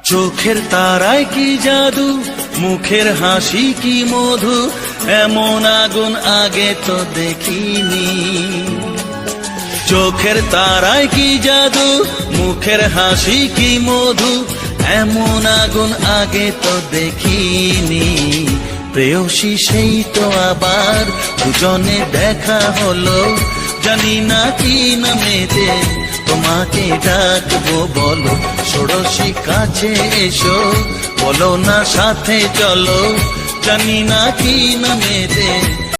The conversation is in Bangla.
চোখের তারায় কি জাদু, মুখের হাসি কি মধু, এমন আগুন আগে তো দেখিনি। চোখের তারায় কি জাদু, মুখের হাসি কি মধু, এমন আগুন আগে তো দেখিনি। প্রেয়সী সেই তো আবার দুজনে দেখা হলো, জানি না কি নামেতে তোমাকে ডাকবো বলো। ষোড়শী কাছে এসো, বলো না সাথে চলো, জানি না কি নামেতে